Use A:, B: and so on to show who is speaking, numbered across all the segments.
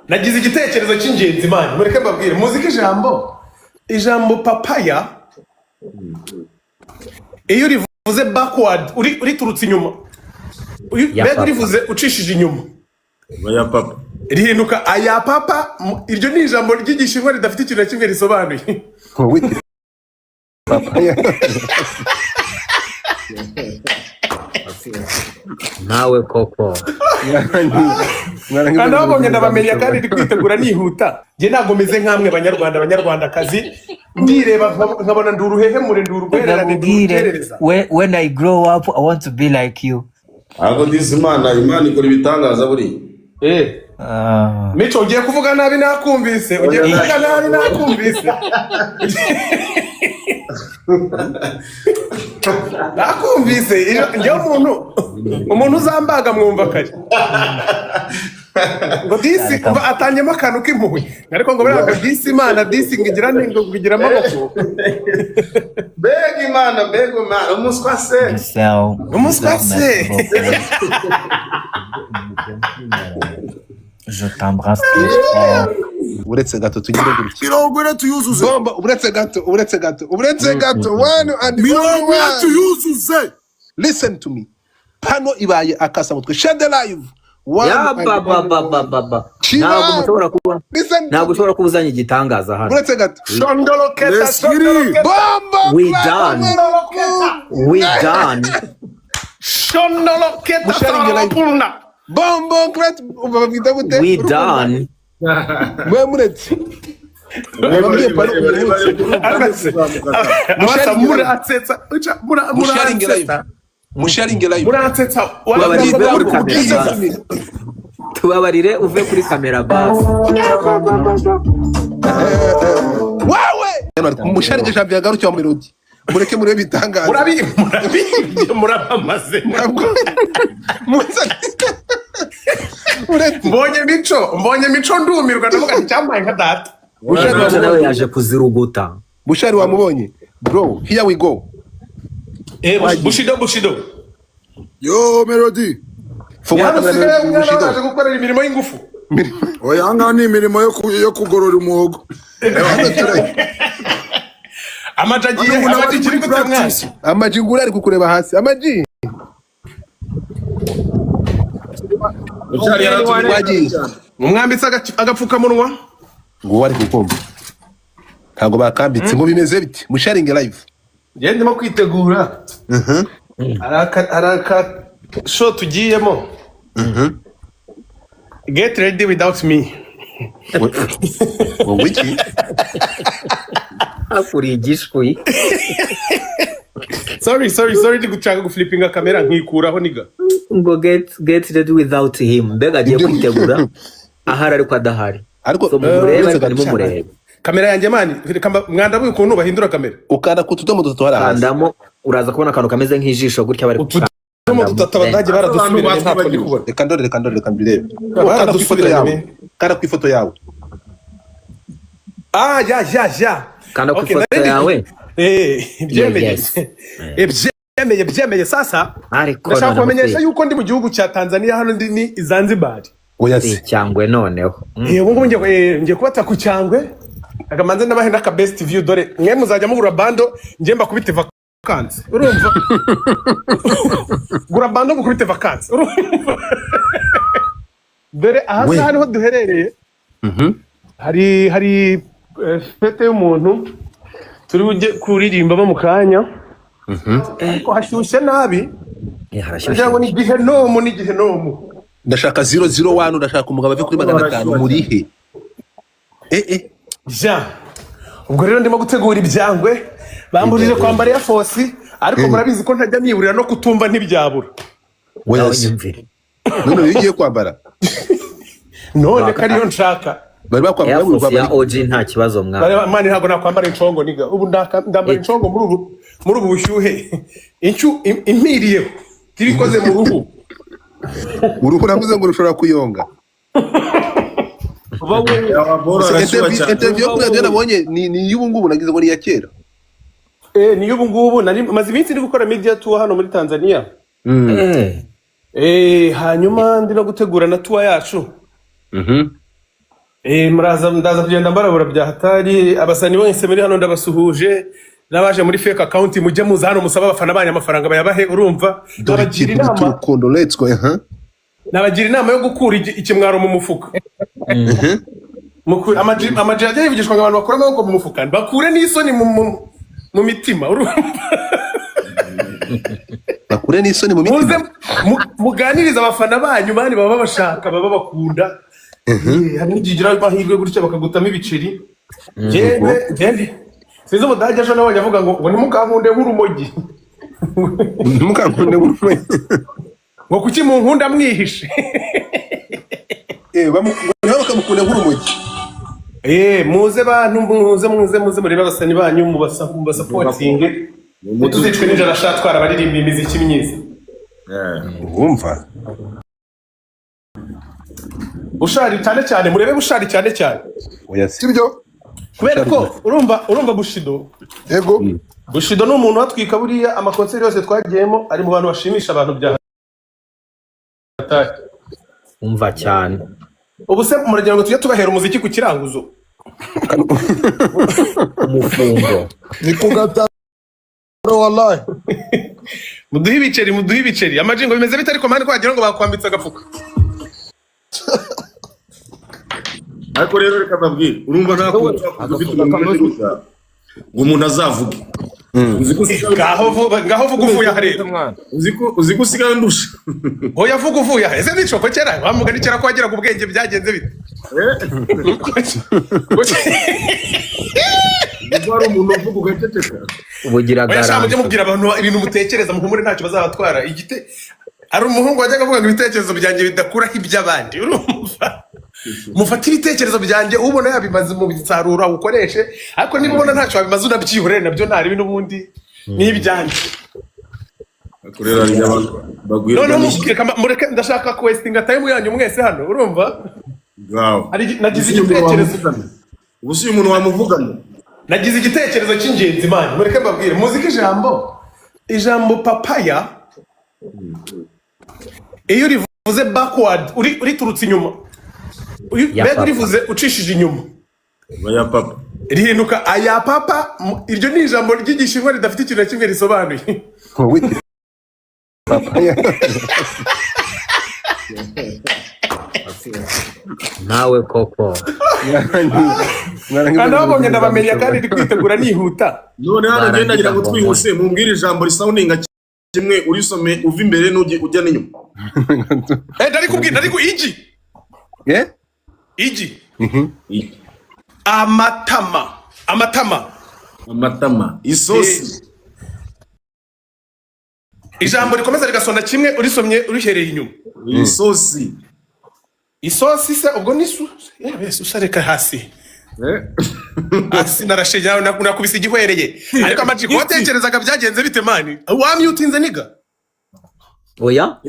A: nagize igitekerezo cy'ingenzi man mureke mbabwire muziki ijambo papaya iyo rivuze backward uri turutse inyuma mbega urivuze ucishije inyuma
B: ya papa
A: rihinduka aya papa iryo ni ijambo ry'igishinwa ridafite ikintu na kimwe risobanuye
C: papaya
D: nawe koko
A: kandi abonye ndabamenya kandi ndi kwitegura nihuta nge ntabwo meze nk'amwe banyarwandakazi ndireba nkabona nduruhehemure ndurugwererane nduruterereza.
D: When I grow up I want to be like you.
B: Ago Imana ikora ibitangaza buri
A: Mico ugiye kuvuga nabi nakumvise nakumvise njye umuntu uzambaga mwumva kare ngo disi atanyemo akantu k'impuhwe ariko ngo beraga disi Imana disi ngigira ngigira amaboko
B: bega Imana umuswase
D: Je t'embrasse très fort.
C: uretse gato tugire gutya
B: kirogore tuyuzuze
C: bomba uretse gato 1 and
B: mirogore tuyuzuze.
C: listen to me pano ibaye akasa mutwe shade live
D: Ya baba ntabwo ushobora kubuzanya igitangaza hano.
C: uretse gato
A: shondoloketa
C: bomba
D: We done
A: shondoloketa sarapunda
C: bombo kret ubabwita gute
D: we done
C: mwe muretse musharinge live
D: tubabarire uve kuri kamera basi
C: wawe musharinge jambo yagarukiye mu melody mureke murebe bitangaza
A: murabamaze mbonye mico ndumirwa ndavuga nti cyamaye nka data
D: Bushari nawe yaje kuziruguta.
C: Bushari wamubonye bro, here we go.
A: Bushido
B: Yo Melody
A: Bushido gukorera imirimo y'ingufu
B: oya ngani imirimo yo kugorora umuhogo
A: amaji kiri gutamwa
C: amaji ngura ari kukureba hasi amaji
B: Bushari yaratwagiye
A: umwambitse agapfukamunwa
C: ngo wari kukumva ntago bakambitse ngo bimeze biti musharinge live
A: ngende ndimo kwitegura araka show tugiyemo get ready without me
C: wiki
D: akuri gishwi
A: sorry ndigucanga guflippinga kamera nkikuraho niga
D: ngo get ready without him mbega agiye kwitegura ahari ariko adahari
C: ariko
D: so murebe
A: kamera yanjye mani mwanda bwo ukuntu bahindura kamera
C: ukanda kutudomo dutwara
D: kandamo uraza kubona akantu kameze nk'ijisho gutya bari
A: kutudomo tutabadaje baradusubira ntabwo ndi kubona
C: reka mbirebe kanda ku ifoto yawe
A: ya
D: kanda ku ifoto yawe
A: byemeye sasa ndashaka kumenyesha yuko ndi mu gihugu cya Tanzania hano ndi ni Zanzibar
C: oyase
D: cyangwe noneho
A: ubu ngubu ngiye kubata ku cyangwe akamanze n'abahenda ka best view dore mwe muzajya mugura bando ngiye mbakubite vacances urumva gura bando mukubite vacances urumva dore aha hano duherereye hari fete y'umuntu turi ujye kuririmba mu kanya ko hashyushye nabi harashyushye ngo ni gihenomu
C: ndashaka 001 ndashaka umugabo ave kuri 500 murihe
A: ja ubwo rero ndimo gutegura ibyangwe bambujije kwambara ya fosi ariko murabizi ko ntajya niburira no kutumva ntibyabura
C: none ugiye kwambara
A: none kariyo nshaka
C: bari bakwambara
D: ya OG nta kibazo mwana
A: mani ntago nakwambara incongo niga ubu ndambara incongo muri ubu bushyuhe impiriyeho kirikoze mu ruhu
C: uruhu navuze ngo rushobora kuyonga interview kuri nabonye ni y'ubu ngubu nagize ngo ni ya kera
A: ni y'ubu ngubu maze iminsi ndi gukora media tour hano muri Tanzania hanyuma ndi no gutegura na tour yacu Ndaza kugenda mbarabura bya hatari abasani bose muri hano ndabasuhuje nabaje muri fake account mujye muza hano musaba abafana banyu amafaranga bayabahe urumva nabagira inama
C: urukundo let's go
A: nabagira inama yo gukura ikimwaro mu mufuka amaji ajya yivugishwa abantu bakora amaboko mu mufuka bakure n'isoni mu mitima urumva
C: bakure n'isoni mu mitima
A: muganiriza abafana banyu bandi baba bashaka baba bakunda hari n'igigira amahirwe gutya bakagutamo ibiceri jewe sinzi umudage aje nawe yavuga ngo ntimukankunde nk'urumogi
C: ntimukankunde nk'urumogi
A: ngo kuki mu nkunda mwihishe
C: bakamukunda nk'urumogi
A: muze bantu muze murebe abasani banyu mubasapotinge mutuzicwe n'ijana ashatwara baririmba imiziki myiza
C: wumva
A: Bushari cyane murebe Bushari cyane
B: sibyo
A: kubera ko urumva Bushido
B: yego
A: Bushido n'umuntu watwika buriya amakonseri yose twagiyemo ari mu bantu bashimisha abantu bya hatari
D: umva cyane
A: ubu se muragira ngo tujye tubahera umuziki ku kiranguzo
D: umufungo
B: ni kugataro wallahi
A: muduhe ibiceri amajingo bimeze bitari ko mani kwagira ngo bakwambitse agafuka
E: ariko rero reka babwire urumva nta ufite umuntu ngo umuntu azavuge
A: ngaho vuga uvuye aha rero
E: uzi ko usigaye ndusha
A: oya vuga uvuye aha ese nicoko kera bamugana kera ko wagiraga ubwenge byagenze bite
E: ari umuntu uvuga ugaceceka
D: ubugira
A: garante mujye mubwira abantu ibintu mutekereza muhumure ntacyo bazabatwara ari umuhungu wajyaga avuga ngo ibitekerezo byanjye bidakuraho iby'abandi urumva mufata ibitekerezo byanjye ubona yabimaze mu bisarura ukoreshe ariko niba ubona ntacyo wabimaze unabyihorere nabyo ntari ibintu ubundi n'ibyanjye mureke ndashaka kwestinga time yanyu mwese hano urumva nagize igitekerezo
E: ubu si umuntu wamuvugana
A: nagize igitekerezo cy'ingenzi mani mureke mbabwire muzi ko ijambo papaya iyo rivuze backward uriturutse inyuma mbega urivuze ucishije inyuma
E: aya papa
A: rihinduka aya papa iryo ni ijambo ry'igishinwa ridafite ikintu na kimwe risobanuye
C: papaya
D: nawe koko
A: kandi babonye ndabamenya kandi ndi kwitegura nihuta
E: none hano ngenda nagira ngo twihuse mumbwire ijambo risoundinga kimwe urisome uva imbere ujya n'inyuma
A: dari ku igi amatama
E: isosi
A: ijambo rikomeza rigasona kimwe urisomye urihereye inyuma isosi se ubwo ni usareka hasi narashe nakubise igihwereye ariko amajiko watekerezaga byagenze bite mani wamyutinze niga
D: oya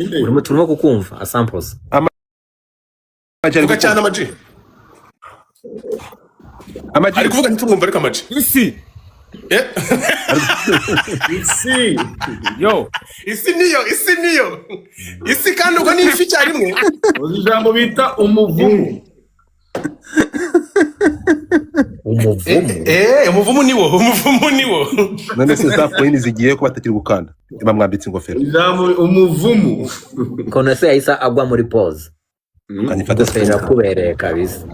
D: turimo kukumva asampoza
A: vuga cyane amaji ari kuvuga ntitumwumva ariko amaji isi niyo isi kandi ubwo ni ifi cyarimwe
E: uzi ijambo bita umuvumu
A: umuvumu niwo
C: none se za point zigiye ko batakiri gukanda bamwambitse ingofero
E: ijambo umuvumu
D: kone se yahise agwa muri pause
C: kanifata
D: sera kubereye kabisa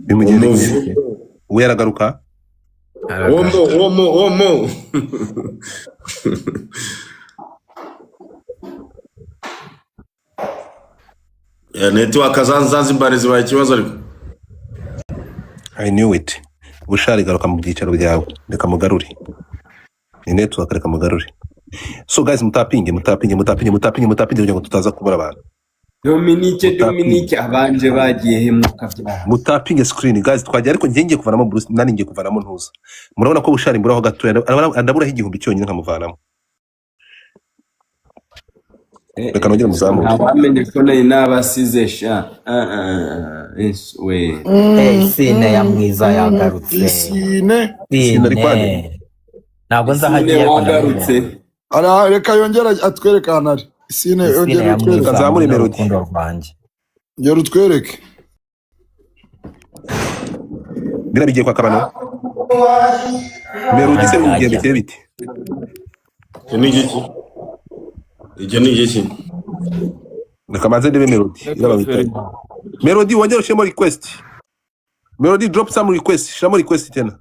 C: bimugenze uwe yaragaruka
E: omo network Zanzibar zibaye ikibazo ariko
C: I knew it Bushari garuka mu byicaro byawe reka mugarure ni network reka mugarure so guys mutapinge kugira ngo tutaza kubura abantu
F: Dominique abanje bagiye he mukavyara
C: mutapinge screen guys twagiye ariko ngiye kuvanamo Bruce nani ngiye kuvanamo ntuza murabona ko Bushari mburaho gatoya ndabura igihumbi cyonyine nkamuvanamo reka nongere muzamuke
F: abamenye ko nayi nabasize sha we
D: sine ya mwiza yagarutse
B: sine
C: ari kwande
D: ntabwo nzi aho
F: Sine
D: agiye ariko
F: wagarutse.
D: ndamubona.
B: reka yongera atwereke ahantu ari. Sine
D: Sine
B: yongera
D: ya
B: utwereke.
D: mwiza
C: Nzamure
D: mu
C: melody.
D: rukundo rwanjye.
B: Yongera utwereke.
C: bira bigiye kwa kabano melody se ugendekeye bite
E: Icyo ni igiki?
C: reka manze ndebe melody iraba bitaye melody wongera ushemo request melody drop some request shamo request tena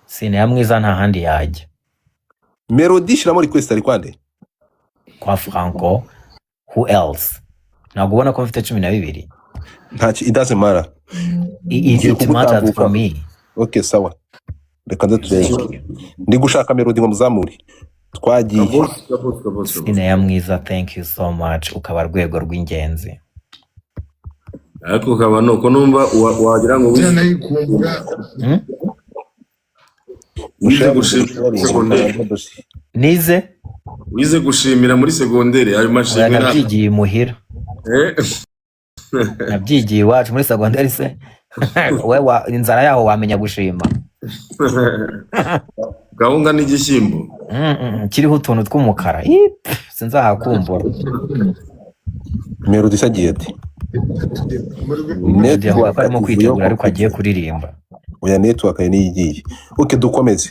D: Sine ya mwiza nta handi yajya.
C: melody shamo request ari kwande
D: Kwa Franco, who else? Ntabwo ubona ko mfite 12.
C: ntacyo it doesn't matter
D: It matters for me.
C: okay sawa reka ndatuje ndi gushaka melody ngo muzamure twagiye
D: Sine ya mwiza, thank you so much. Ukaba rwego rw'ingenzi.
E: Ariko ukaba nuko numva wagira ngo wize gushimira muri segonderi ayo mashimwe
D: nabyigiye imuhira. Nabyigiye iwacu muri segonderi se. Wewe inzara yaho wamenya gushima.
E: Gahunga n'igishyimbo
D: Kiriho utuntu tw'umukara. Sinzahakumbura.
C: melody sagiye ati
D: Network arimo kwitegura ariko agiye kuririmba.
C: oya network ni igiye okay dukomeze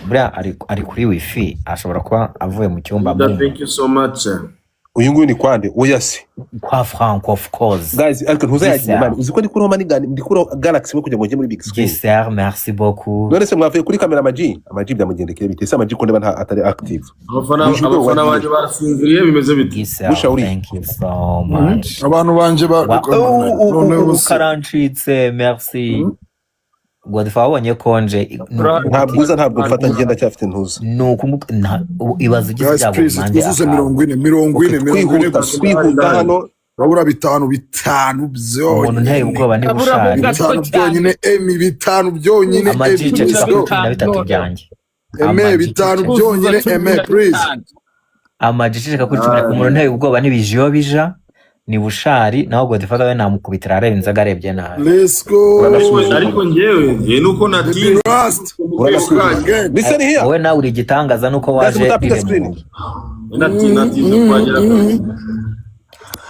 D: Buriya ari kuri wifi ashobora kuba avuye mu cyumba mu.
E: thank you so much
C: uyu nguyu ni kwande oya se
D: Kwa Franco of course.
C: guys ariko ntuzayagiye man uziko ndi kuri homa ndi kuri Galaxy we kujya ngo njye muri big screen
D: Giselle, merci beaucoup.
C: none se mwavuye kuri kamera amaji byamugendekeye bite se amaji ko ndeba nta atari active
E: abafana baje barasinziriye bimeze bite
D: Giselle,
C: Ushauri.
D: thank you so much.
B: Abantu banje
D: Ukarancitse, merci. Godfather wabonye konje.
C: ntabwo mfata ngenda cyafite ntuza
D: Ibaza ugize
B: guys
D: byabo
B: please
D: mande
B: twuzuze
D: aka.
B: 40
C: twihuta hano
B: babura bitanu
D: Umuntu
B: byonyine
D: nteye ubwoba ni bushari.
B: bitanu byonyine emi bitanu byonyine
D: Amajice
B: emi
D: cika 13 byanjye.
B: eme bitanu byonyine eme please
D: Amajice cika 13 umuntu nteye ubwoba nibijiyo bija. Ni bushari naho Godfather we namukubitira areba inzaga arebye nabi.
B: let's go
E: ariko njyewe nuko natinze
B: Rust
C: listen here
D: Wowe nawe uri gitangaza nuko waje
C: screen.
E: natinze kwagera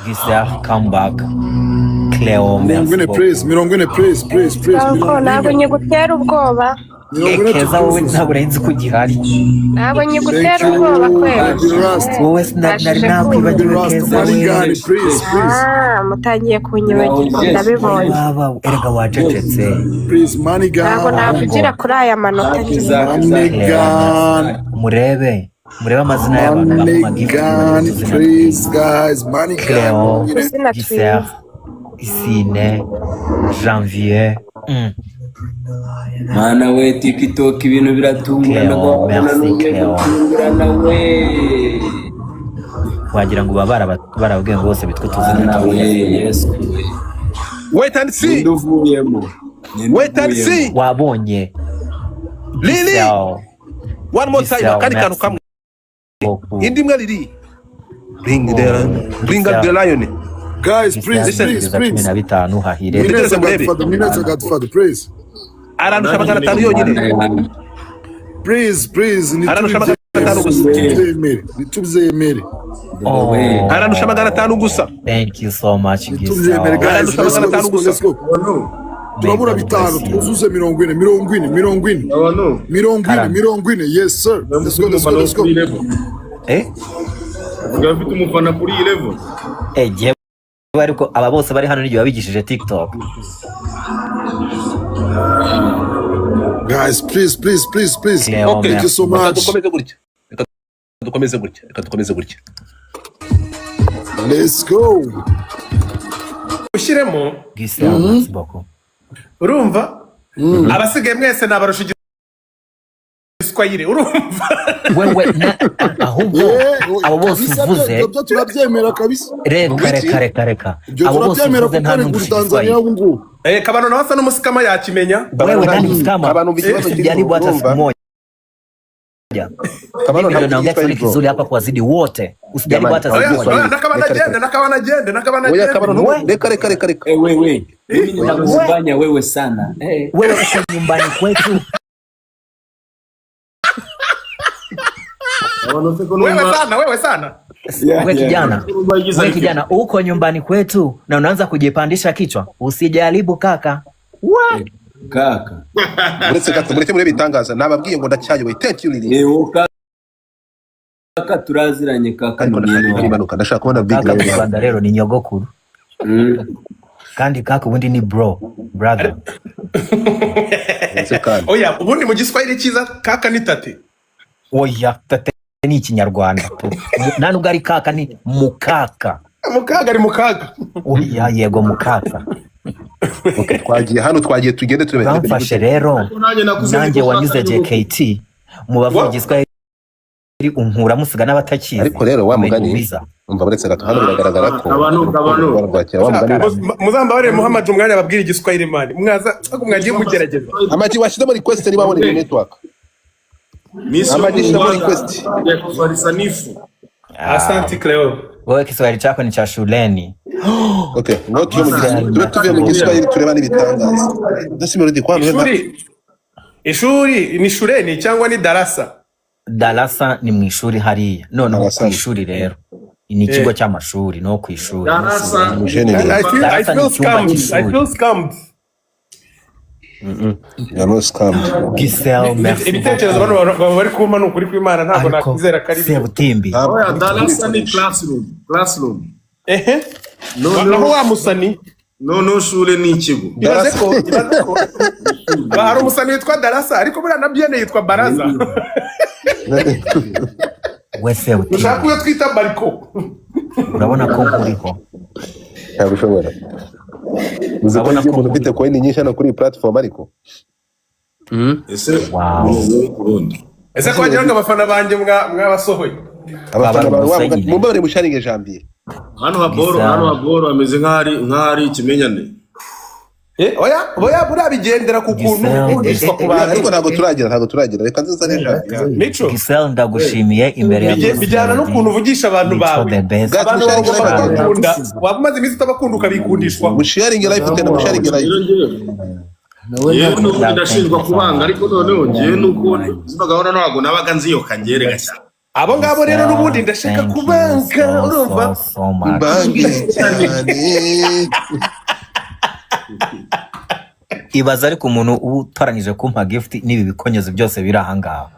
D: Giselle, come back. Cleo, merci
B: Mirongwine please Mirongwine please
G: ntabwo nyigutera ubwoba.
D: Keza wowe ntabwo nzi ko gihari.
G: Ntabwo nyigutera ubwoba kweli.
D: Wowe nari nakwibagiwe Keza we.
G: Mutangiye kunyibagirwa ndabibonye.
D: Baba erega wacecetse.
B: please Manigan
G: Ntabwo navugira kuri aya manota ngize.
B: Manigan
D: Murebe amazina y'abantu
B: Manigan please guys Manigan
D: Cleo,
G: Izina
D: Giselle, Isine, Janvier.
F: Mana we TikTok ibintu biratungurana
D: Cleo, merci Cleo.
F: we.
D: Wagira ngo barababwiye ngo bose bitwe tuzina
F: Mana we
D: nawe.
F: yes we.
C: wait and see
F: Nduvuyemo.
C: wait and see
D: Wabonye.
C: Lili
D: Giselle,
C: one more time
D: Giselle,
C: akandi kantu
D: merci
C: kamwe
D: beaucoup.
C: indi mbwa riri bring the lion
B: guys please
D: Cumi na bitanu hahire.
B: Mineza Godfather please
C: arandusha 500 yonyine
B: please
C: arandusha 500 gusa
B: nituzemere
D: Oh,
C: arandusha 500 gusa
D: thank you so much
B: nituzemere
D: Giselle.
B: guys let's go turabura bitanu twuzuze 40 yes sir let's go
E: ugafite umufana kuri iyi level
D: Jewe ariko aba bose bari hano n'igihe babigishije TikTok.
B: guys please
D: Cleo,
B: thank you so much
C: dukomeze gutya
B: let's go
A: ushyiremo
D: Giselle, merci beaucoup.
A: urumva abasigaye mwese nabarusha igiswahili urumva
D: Wewe ahubwo abo bose uvuze
B: byo turabyemera kabisa
D: reka
B: ibyo
D: abo bose
B: turabyemera
D: uvuze nta
B: kuko
D: n'umwe
B: uri Tanzania
D: ushizwe.
B: ubu ngubu
A: kabano nawe asa n'umusikama yakimenya
D: Wewe nani msikama?
C: Kabano mbikibazo
D: Sijali hata siku moja.
C: Kabano
D: Mimi ndio naongea Kiswahili kizuri hapa kwa zidi wote. Usijali hata siku moja.
C: oya kabano reka
F: We. Mimi ninakuzifanya wewe sana.
D: Wewe uko nyumbani kwetu.
E: Abantu ko
A: Wewe
E: numva
A: sana, wewe sana.
D: We kijana, uko nyumbani kwetu na unaanza kujipandisha kichwa, usijaribu kaka.
F: kaka.
C: Muretse muri bitangaza nababwiye ngo ndacyayoboye. Thank you Lily.
F: Kaka turaziranye kaka
C: Ariko ndashaka kubona big
D: Kaka mu
C: guy.
D: Rwanda rero ni nyogokuru. Kandi kaka ubundi ni brother.
A: Oya, ubundi mu Giswahili cyiza kaka ni tate.
D: Oya, tate ni Ikinyarwanda. Nta nubwo ari kaka, ni mukaka.
A: Mukaga ari mukaga.
D: Oya, yego mukaka.
C: Okay, twagiye tugende turebe.
D: Bamfashe rero nanjye wanyuze JKT mu bavuga Igiswahili unkura musiga n'abatakizi.
C: Ariko rero wa mugani umva buretse gato hano biragaragara ko
A: muzambabarire Muhammad umwanya babwira Igiswahili mani mwaza mwagiye mugerageza.
C: Amaji washyizemo request niba wabona network. Amajisha muri request.
E: Sanifu.
A: Asante Cleo.
D: Wewe Kiswahili chako ni cha shuleni.
C: Okay, ngo tuve mu Giswahili tureba n'ibitangaza. Ndasi melody kwa neza.
A: Ishuri ni shuleni cyangwa ni darasa?
D: Darasa ni mu ishuri hariya. None ku ishuri rero. Ni ikigo cy'amashuri no ku ishuri.
E: Darasa.
A: I feel scammed.
C: Ya no scammed.
D: Giselle merci.
A: Ibitekerezo bari kuma n'ukuri kw'Imana ntabwo nakwizera kari.
D: Sebutimbi.
E: Oya, darasa ni classroom.
A: Naho wa musani.
E: No shule ni ikigo.
A: Ibaze ko bahari umusani witwa darasa ariko buriya nabyene yitwa baraza.
D: Wese uti.
A: Ushaka uyo twita bariko.
D: Urabona ko kuriho.
C: Yabishobora. Uzabona ko umuntu ufite coin nyinshi hano kuri platform ariko.
E: Ese
A: ko wagira ngo abafana banjye mwabasohoye.
C: Abafana bawe mumbare musharinge Janvier.
E: Hano haboro ameze nk'ari ikimenyane.
A: Oya buriya bigendera ku kuntu ugishwa ku bantu.
C: Ariko ntabwo turagira reka nzane Janvier.
D: Giselle ndagushimiye imbere ya
A: bijyana n'ukuntu uvugisha abantu bawe. Abantu bakunda wamaze iminsi utabakunda ukabikundishwa.
C: Musharinge live tena musharinge live.
E: Yewe n'ubundi ndashinjwa kubanga ariko noneho ngiye nuko zibagahora ntabwo nabaga nziyoka ngere gashya.
A: Abo ngabo rero n'ubundi ndashaka kubanga urumva
C: Bangi cyane.
D: Ibaza ariko umuntu utarangije kumpa gift n'ibi bikonyezo byose biri ahangaha.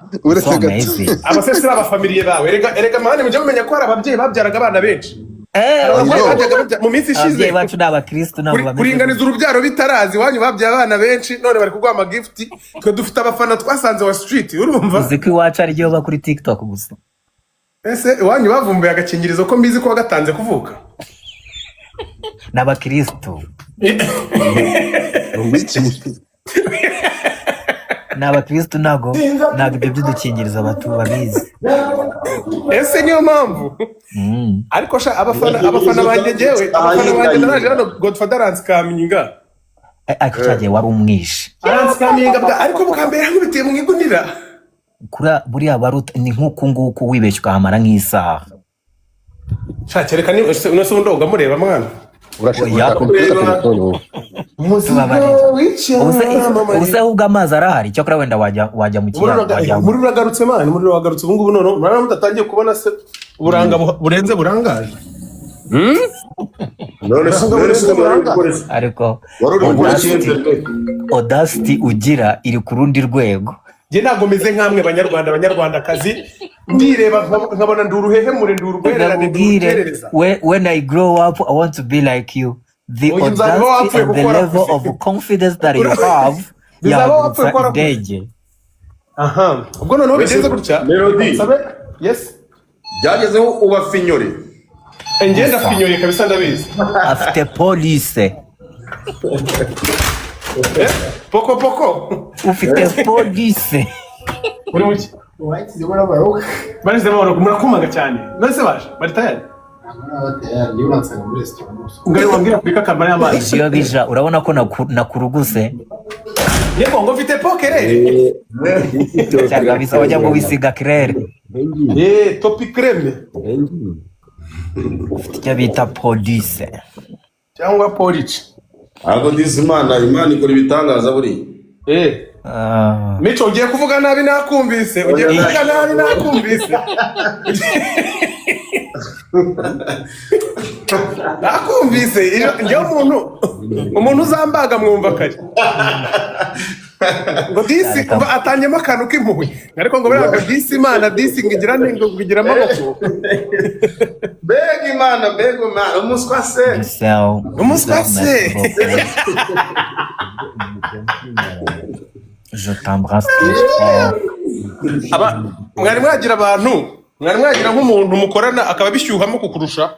A: Abasesi b'abafamiliye bawe erega mane mujye mumenya ko hari ababyeyi babyaraga abana benshi. Mu minsi ishize
D: bacu n'abakristo nabo bameze
A: kuringaniza urubyaro bitarazi wanyu babyaye abana benshi none bari kugwa ama gift twe dufite abafana twasanze wa street urumva
D: uziko iwacu ari ryo bakuri TikTok gusa.
A: Ese wanyu bavumbuye agakingirizo ko mbizi ko wagatanze kuvuka
D: n'abakristo n'abakristo nago ibyo by'udukingirizo abatu babizi.
A: Ese niyo mpamvu ariko sha abafana banjye jewe abafana banjye naraje hano Godfather Ranskaminga
D: ariko cyagiye wari umwishe
A: Ranskaminga bwa ariko bukambere nkubitiye mu igunira
D: kura buriya baruta ni nkuko nguko wibeshye ukahamara nk'isaha.
A: Sha kereka ni unase undoga mureba mwana
C: urashaka kumpeka telefone
D: ubuse ahubwo amazi arahari cyo kora wenda wajya mu kiyaga
A: muri uragarutse mani muri wagarutse ubu ngubu none mwana mutatangiye kubona se uburanga burenze burangaje
E: none se burangaje
D: ariko Audacity ugira iri ku rundi rwego.
A: Je ntago meze nkamwe banyarwandakazi ndireba nkabona nduruhehemure ndurugwererane nduruterereza.
D: When I grow up I want to be like you. The audacity and the level of confidence that you have yagutsa indege.
A: Aha ubwo noneho bigenze gutya
E: Melody.
A: Yes
E: byagezeho ubafinyore
A: ngenda finyore kabisa ndabizi
D: afite police
A: poko
D: ufite police
A: uri muki barize baro murakumaga cyane nose baje bari tayari ngari wambwira kuri kamera y'amazi
D: iyo bija urabona ko nakuruguse
A: yego ngo mfite pokere
D: cyangwa bisa wajya ngo wisiga crere
A: topi creme
D: icyo bita police
A: cyangwa police
E: Ago dizimana imana ikora ibitangaza buri
A: Mico ugiye kuvuga nabi nakumvise. Ugiye kuvuga nabi nakumvise. Nakumvise. Njye umuntu uzambaga mwumva kare. Ngo disi atanyemo akantu k'impuhwe. Ariko ngo beraga disi Imana disi ngigira ngo kugira amaboko.
E: Bega Imana umuswa se.
A: Umuswa se.
D: Je t'embrasse très fort.
A: Mwari mwagira abantu, mwari mwagira nk'umuntu mukorana akaba bishyuhamo kukurusha.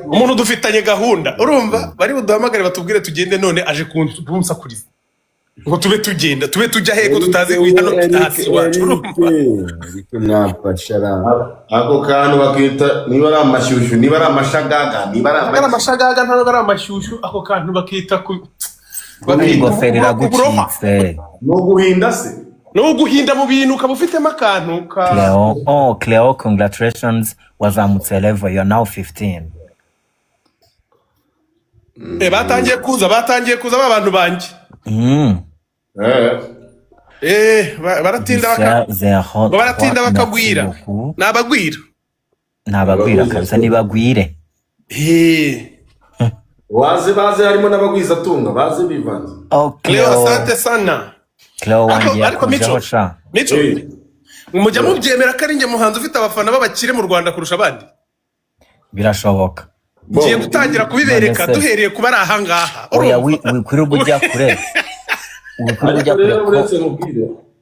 A: Umuntu dufitanye gahunda. Urumva bari buduhamagare batubwire tugende none aje kunsakuriza. Ngo tube tugenda, tube tujya heko tutazi hano hasi wacu. Urumva?
E: Ako kantu bakita niba ari amashyushyu, niba ari amashagaga, niba ari
A: amashagaga ntabwo ari amashyushyu, ako kantu bakita ku
D: ingofero iragucitse.
E: No guhinda se.
A: No guhinda mu bintu ukaba ufitemo akantu ka
D: Cleo, congratulations, wazamutse level, you are now 15.
A: Batangiye kuza abantu banjye. Baratinda bakagwira.
D: Nabagwira kabisa nibagwire.
E: Baze harimo n'abagwiza tunga baze bivanze.
A: Cleo asante sana.
D: Cleo wanjye
A: ariko Mico mujya mubyemera ko ari njye muhanzi ufite abafana b'abakire mu Rwanda kurusha abandi?
D: Birashoboka.
A: Ngiye gutangira kubibereka duhereye kuba ari ahangaha.
D: Oya wikwirwa ujya kure.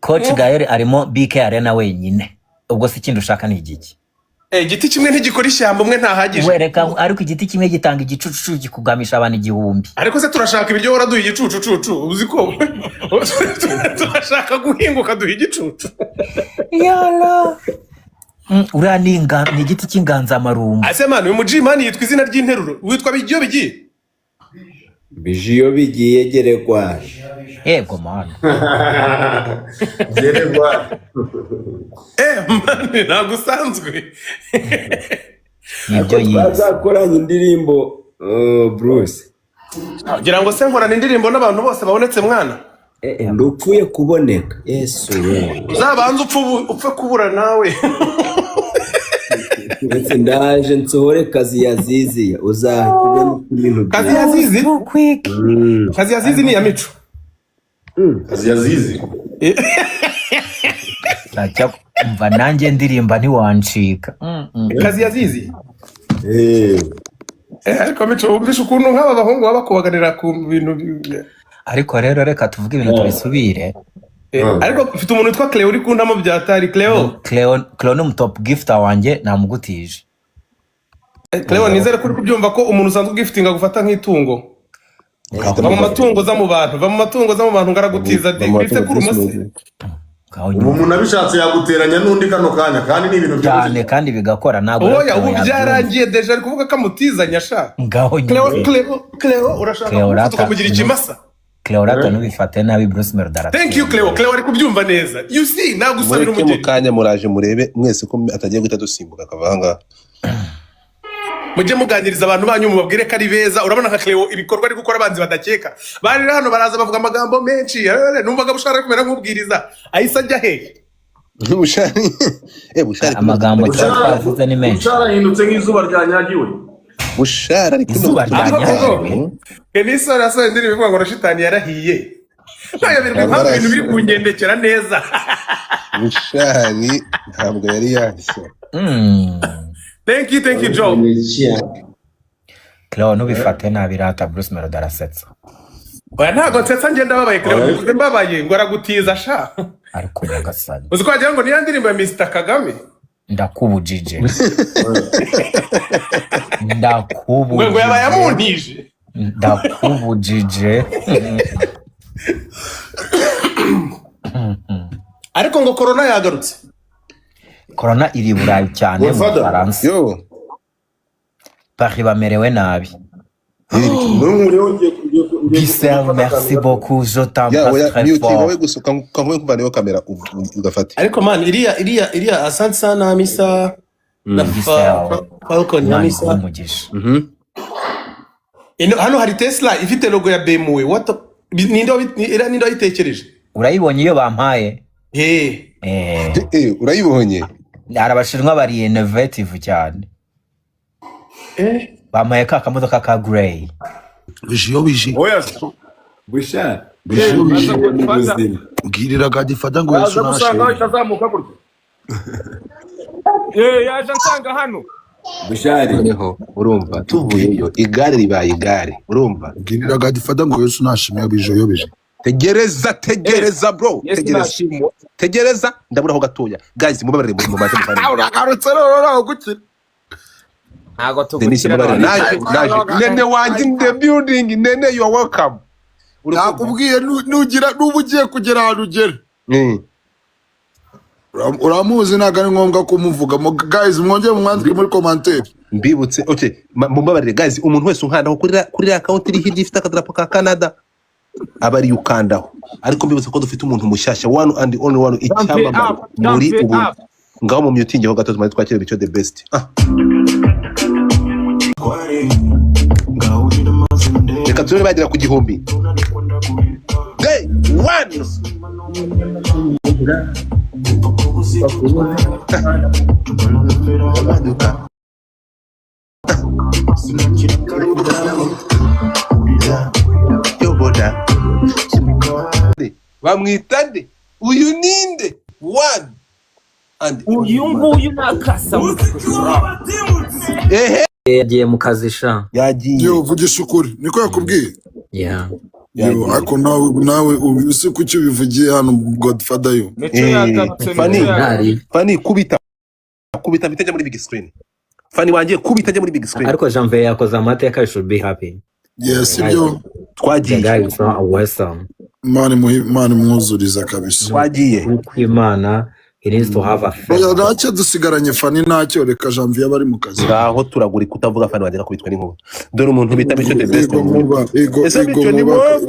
D: Coach Gael arimo BK Arena wenyine. Ubwo si ikindi ushaka ni igiki?
A: Igiti kimwe ntigikora ishyamba umwe ntahagije.
D: Wereka ariko igiti kimwe gitanga igicucu gikugamisha abantu igihumbi.
A: Ariko se turashaka ibiryo hora duha igicucu uzi ko turashaka guhinguka duha igicucu.
D: Yala. Uriya ni igiti cy'inganzamarumbu.
A: Ase manu uyu mujimani yitwa izina ry'interuro. Witwa Bigiyo bigiye?
F: Bigiyo bigiye gerekwa.
D: Yego manu.
E: Gerekwa.
A: Mani ntabwo usanzwe.
D: Nibyo yize.
F: Bazakoranye indirimbo Bruce.
A: Gira ngo se nkorana indirimbo n'abantu bose babonetse mwana.
F: Ndupfuye kuboneka. Yesu we.
A: Uzabanza upfe kubura nawe.
F: Ndetse ndaje nsohore kazi ya Zizi uzakubona ibintu.
A: Kazi ya Zizi? Kazi ya Zizi ni ya Mico.
E: Kazi ya Zizi.
D: Najya umva nanjye ndirimba ntiwancika.
A: Kazi ya Zizi? Ariko Mico wumvishe ukuntu nk'aba bahungu baba bakubaganira ku bintu.
D: Ariko rero reka tuvuge ibintu tubisubire.
A: Ariko ufite umuntu witwa Cleo uri kundamo byatari.
D: Cleo ni umutop gifter wanjye namugutije.
A: Cleo nizere kuri kubyumva ko umuntu usanzwe ugiftinga gufata nk'itungo. Va mu matungo za mu bantu ngaragutiza bise kuri umase.
E: Umuntu abishatse yaguteranya n'undi kano kanya kandi ni ibintu
D: cyane kandi bigakora ntabwo.
A: Oya ubu byarangiye deja ari kuvuga ko amutizanya sha. Cleo urashaka kugira ikimasa.
D: Cleo rato nubifate nabi Bruce Melodara.
A: Thank you Cleo ari kubyumva neza. You see nagusabira
C: umugeni. Mu kanya muraje murebe mwese ko atagiye guhita dusimbuka kavanga.
A: Mujye muganiriza abantu banyu mubabwire ko ari beza. Urabona nka Cleo ibikorwa ari gukora abanzi badakeka. Bari hano baraza bavuga amagambo menshi. Numvaga bushara kumera nk'ubwiriza. Ahise ajya hehe?
C: Bushari. Bushari.
D: Amagambo twavuze ni menshi.
E: Bushara hindutse nk'izuba ryanyagiwe.
C: Bushara ariko
D: izuba ryanyagiwe.
A: Kenisa arasohoye indirimbo ivuga ngo shitani yarahiye. Nayo ibintu biri kungendekera neza.
C: Bushari ntabwo yari yahise.
A: Thank you Joe.
D: Cleo nubifate nabi rata Bruce Melodara setsa.
A: Oya ntago nsetsa ngenda babaye Cleo mbabaye ngo aragutiza sha.
D: Ariko bagasana.
A: Uzi ko wagira ngo niya ndirimbo ya Mr Kagame.
D: Ndakubujije.
A: Ngo yaba yamuntije.
D: Ndakubujije.
A: Ariko ngo corona yagarutse.
D: Corona iri Burayi cyane mu Faransa. Paris bamerewe nabi. Giselle, merci beaucoup, je t'embrasse très fort.
A: Ariko man, iriya asante sana Hamisa. Falcon Hamisa. Hano hari Tesla ifite logo ya BMW. ninde wayitekereje
D: urayibonye iyo bampaye
C: urayibonye
D: hari abashinwa bari innovative cyane bampaye ka kamodoka ka grey
B: bije
E: oya
F: Bushara.
B: mbwirira gadifata ngo
E: yaza
B: Yesu
E: gusanga
B: nashe
E: itazamuka gutya yaje nsanga hano
F: Bushari.
C: noneho urumva tuvuyeyo igare ribaye igare urumva
B: mbwirira gadifata ngo Yesu nashimye bije
C: tegereza bro tegereza ndaburaho gatoya guys mubabarire mu maze muvana
B: uragarutse rero gukira
D: ntago
C: Denise mubabarire naje nene wanjye in the building nene you are welcome
B: nakubwiye nugira nubugiye kugera ahantu ugera uramuzi ntago ari ngombwa kumuvuga guys mwongeye mumwandike muri commentaire
C: mbibutse okay mubabarire guys umuntu wese unkandaho kuri account iri hirya ifite akadarapo ka Canada abari ukandaho ariko mbibutse ko dufite umuntu mushyashya one and only one icyamamare muri ubu ngaho mu myutingi ho gato tumaze twakira bico the best reka turi bagera ku gihumbi day one yoboda bamwitande uyu ninde one and
D: uyu nguyu nakasa yagiye mu kazi sha
C: yagiye
B: yo vugisha ukuri niko yakubwiye
D: yeah
B: yo ako nawe uzi kuki bivugiye hano Godfather yo
C: Fani kubita bitaje muri big screen Fani wanje kubitaje muri big screen
D: ariko Janvier yakoze amateka you should be happy
B: yes ibyo
C: twagiye
D: guys from Western
B: mani mwuzuriza kabisa
C: twagiye
D: kwimana he needs to have a
B: oya ntacyo dusigaranye Fani ntacyo reka Janvier bari mu kazi
C: ngaho turagura kutavuga Fani wanje akubitwa n'inkuba dore umuntu bita Micho the best
B: ego
E: ni wowe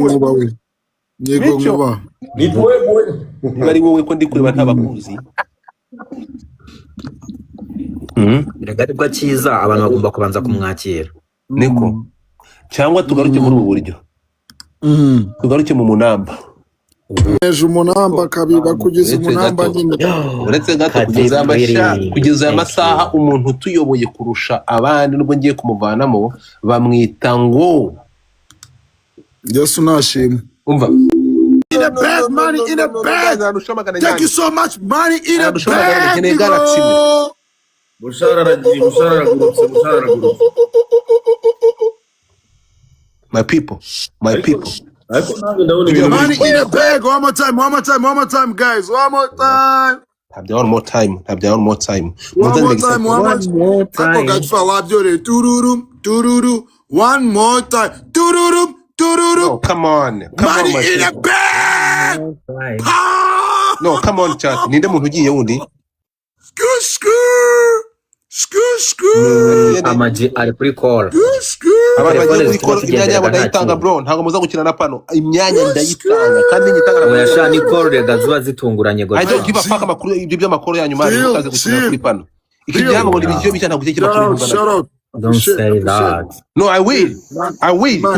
C: bari wowe ko ndi kureba ntabakuzi
D: biragaragara cyiza abantu bagomba kubanza kumwakira
C: niko cyangwa tugaruke muri ubu buryo tugaruke mu munamba
B: ejo umunamba kabiba kugeza umunamba nyine
C: uretse gato kugeza amasaha umuntu tuyoboye kurusha abandi nubwo ngiye kumuvanamo bamwita ngo
B: Yesu nashimwe
C: umva
B: in a bag money in a bag thank you so much money in a bag
E: Bushara aragurutse
C: my people
E: ariko nanjye ndabona ibintu
B: money in a bag one more time guys one more time
C: have one more time
B: ako gatfa wabyore tururu one more time tururu
C: oh, come on
B: money in a bag
C: no come on chat ninde muntu ugiye wundi
D: amaji ari kuri call
C: abantu bagiye kuri call imyanya yabo ndayitanga bro ntago muza gukina na pano imyanya ndayitanga kandi nyitanga
D: na yasha ni call rega zuba zitunguranye
C: I don't give a fuck amakuru ibyo by'amakuru yanyu mari mukaze gukina kuri pano iki gihambo ngo nibijyo bishya ntago kikira kuri
D: don't say that
C: no I will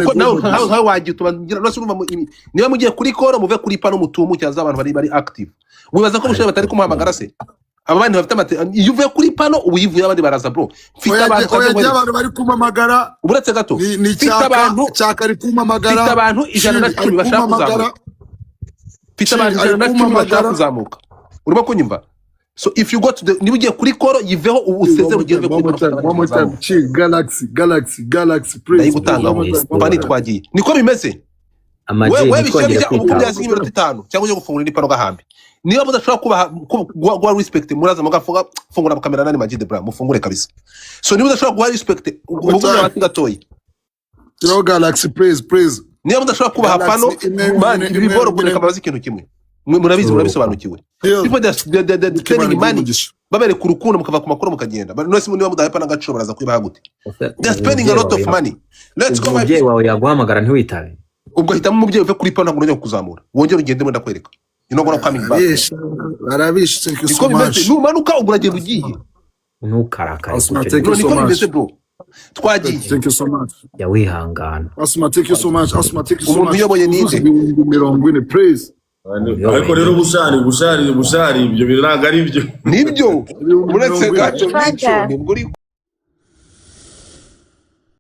C: kuko nawe wagiye tubangira no surumva niba mugiye kuri call muve kuri pano mutumu cyaza abantu bari active wibaza ko bushoye batari kumuhamagara se abandi bafite iyo uvuye kuri pano ubuyivuye abandi baraza bro
B: mfite abantu bari kumamagara
C: uburetse gato
B: mfite abantu cyakari kumamagara
C: mfite abantu 110 bashaka kuzamuka mfite abantu 110 bashaka kuzamuka urimo kunyumva so if you go to the niba ugiye kuri koro yiveho useze ugeze kuri
B: one more time chill galaxy praise
C: ndayigutanga bani twagiye niko bimeze wewe bishobora ububyazi nk'iminota 5 cyangwa uje gufungura indi pano gahambi niba mudashobora guha respect muraza mugafunga fungura kamera nani Majid Bra mufungure kabisa so niba mudashobora guha respect ubugura bati gatoyi
B: yo galaxy praise
C: niba mudashobora kubaha pano man ibiboro kure kamera z'ikintu kimwe murabizi murabisobanukiwe people the training money babere ku rukundo mukava ku makuru mukagenda no simu niba mudahepa n'agaciro baraza kwibaha gute they spending a lot of money let's go
D: my wawe yaguhamagara ntiwitabe
C: ubwo hitamo umubyeyi uve kuri pano ntabwo kuzamura wongera ugende mu ndakwereka coming back
B: arabish thank you so much
C: numanuka uguragenda ugiye
D: ntukarakare
C: niko bimeze bro twagiye.
B: Thank you so much.
D: Ya wihangana.
B: Asma, thank you so much. Asma, thank you so
C: Umuntu
B: much.
C: uyoboye ninde?
B: Mirongo ine, praise.
E: ariko rero bushari ibyo biraga ari byo
C: Nibyo. Uretse gato
G: Fajya.
C: nico nibwo uri